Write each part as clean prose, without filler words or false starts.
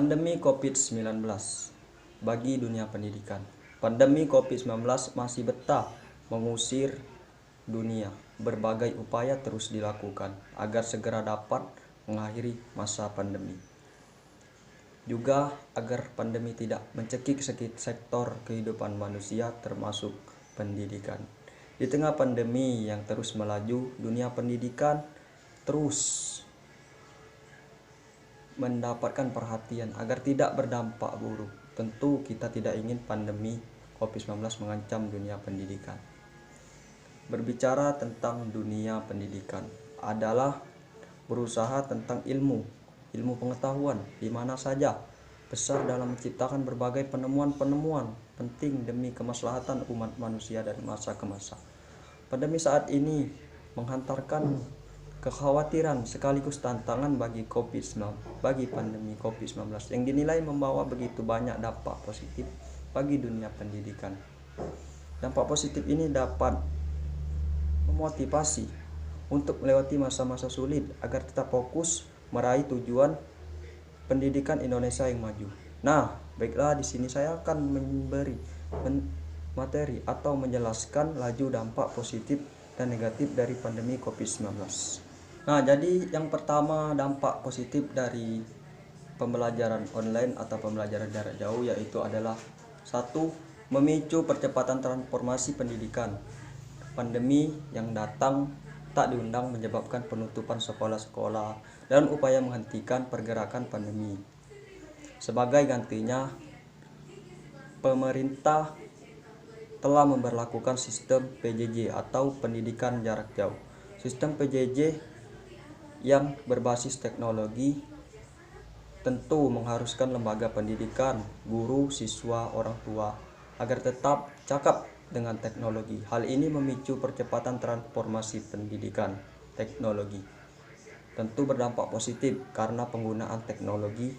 Pandemi COVID-19 bagi dunia pendidikan. Pandemi COVID-19 masih betah mengusir dunia. Berbagai upaya terus dilakukan agar segera dapat mengakhiri masa pandemi. Juga agar pandemi tidak mencekik sektor kehidupan manusia termasuk pendidikan. Di tengah pandemi yang terus melaju, dunia pendidikan terus mendapatkan perhatian agar tidak berdampak buruk. Tentu kita tidak ingin pandemi COVID-19 mengancam dunia pendidikan. Berbicara tentang dunia pendidikan adalah berusaha tentang ilmu pengetahuan di mana saja, besar dalam menciptakan berbagai penemuan-penemuan penting demi kemaslahatan umat manusia dari masa ke masa. Pandemi saat ini menghantarkan kekhawatiran sekaligus tantangan bagi pandemi COVID-19 yang dinilai membawa begitu banyak dampak positif bagi dunia pendidikan. Dampak positif ini dapat memotivasi untuk melewati masa-masa sulit agar tetap fokus meraih tujuan pendidikan Indonesia yang maju. Nah, baiklah, di sini saya akan memberi materi atau menjelaskan laju dampak positif dan negatif dari pandemi COVID-19. Nah, jadi yang pertama dampak positif dari pembelajaran online atau pembelajaran jarak jauh yaitu adalah 1. Memicu percepatan transformasi pendidikan. Pandemi yang datang tak diundang menyebabkan penutupan sekolah-sekolah dan upaya menghentikan pergerakan pandemi. Sebagai gantinya, pemerintah telah memberlakukan sistem PJJ atau pendidikan jarak jauh. Sistem PJJ yang berbasis teknologi tentu mengharuskan lembaga pendidikan, guru, siswa, orang tua agar tetap cakap dengan teknologi. Hal ini memicu percepatan transformasi pendidikan teknologi. Tentu berdampak positif karena penggunaan teknologi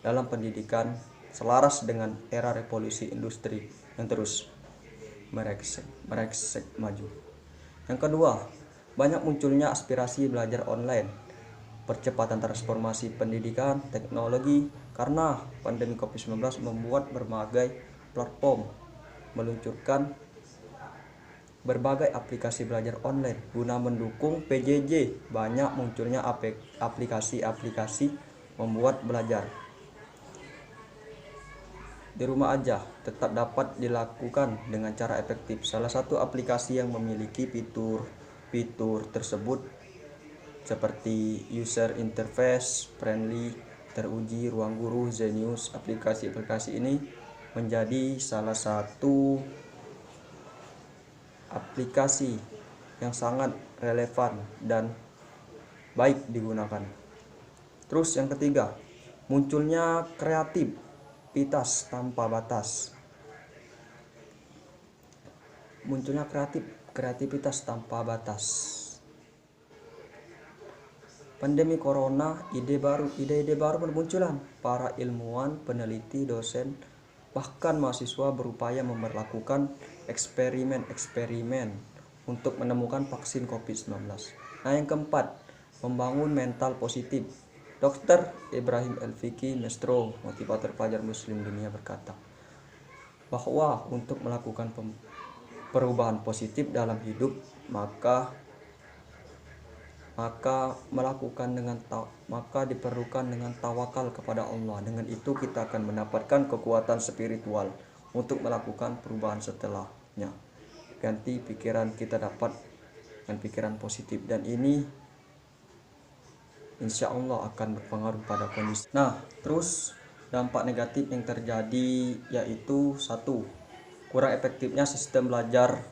dalam pendidikan selaras dengan era revolusi industri yang terus mereksek maju. Yang kedua, banyak munculnya aspirasi belajar online. Percepatan transformasi pendidikan teknologi karena pandemi COVID-19 membuat berbagai platform meluncurkan berbagai aplikasi belajar online guna mendukung PJJ. Banyak munculnya aplikasi-aplikasi membuat belajar di rumah aja tetap dapat dilakukan dengan cara efektif. Salah satu aplikasi yang memiliki fitur tersebut seperti user interface friendly, teruji, Ruang Guru, Zenius. Aplikasi-aplikasi ini menjadi salah satu aplikasi yang sangat relevan dan baik digunakan. Terus yang ketiga, munculnya kreativitas tanpa batas. Kreativitas tanpa batas. Pandemi corona, ide-ide baru bermunculan. Para ilmuwan, peneliti, dosen, bahkan mahasiswa berupaya memperlakukan eksperimen untuk menemukan vaksin COVID-19. Nah, yang keempat, membangun mental positif. Dr. Ibrahim El-Fiqi, Maestro, motivator pelajar muslim dunia, berkata bahwa untuk melakukan perubahan positif dalam hidup maka diperlukan dengan tawakal kepada Allah. Dengan itu kita akan mendapatkan kekuatan spiritual untuk melakukan perubahan setelahnya. Ganti pikiran kita dapat dengan pikiran positif, dan ini insya Allah akan berpengaruh pada kondisi. Nah, terus dampak negatif yang terjadi yaitu 1. Kurang efektifnya sistem belajar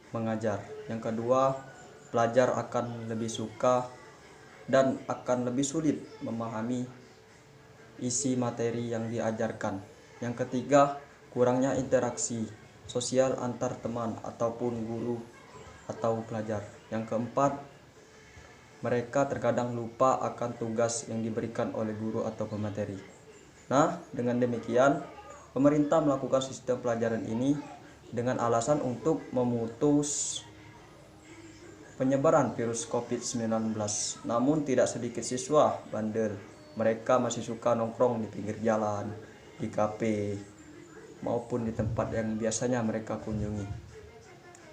mengajar. Yang kedua, pelajar akan lebih suka dan akan lebih sulit memahami isi materi yang diajarkan. Yang ketiga, kurangnya interaksi sosial antar teman ataupun guru atau pelajar. Yang keempat, mereka terkadang lupa akan tugas yang diberikan oleh guru atau pemateri. Nah, dengan demikian, pemerintah melakukan sistem pelajaran ini dengan alasan untuk memutus penyebaran virus COVID-19. Namun tidak sedikit siswa bandel mereka masih suka nongkrong di pinggir jalan, di kafe, maupun di tempat yang biasanya mereka kunjungi.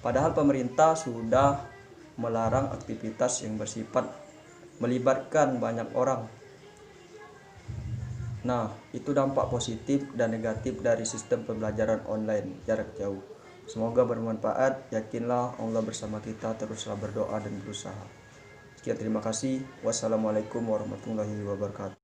Padahal pemerintah sudah melarang aktivitas yang bersifat melibatkan banyak orang. Nah, itu dampak positif dan negatif dari sistem pembelajaran online jarak jauh. Semoga bermanfaat. Yakinlah Allah bersama kita, teruslah berdoa dan berusaha. Sekian, terima kasih. Wassalamualaikum warahmatullahi wabarakatuh.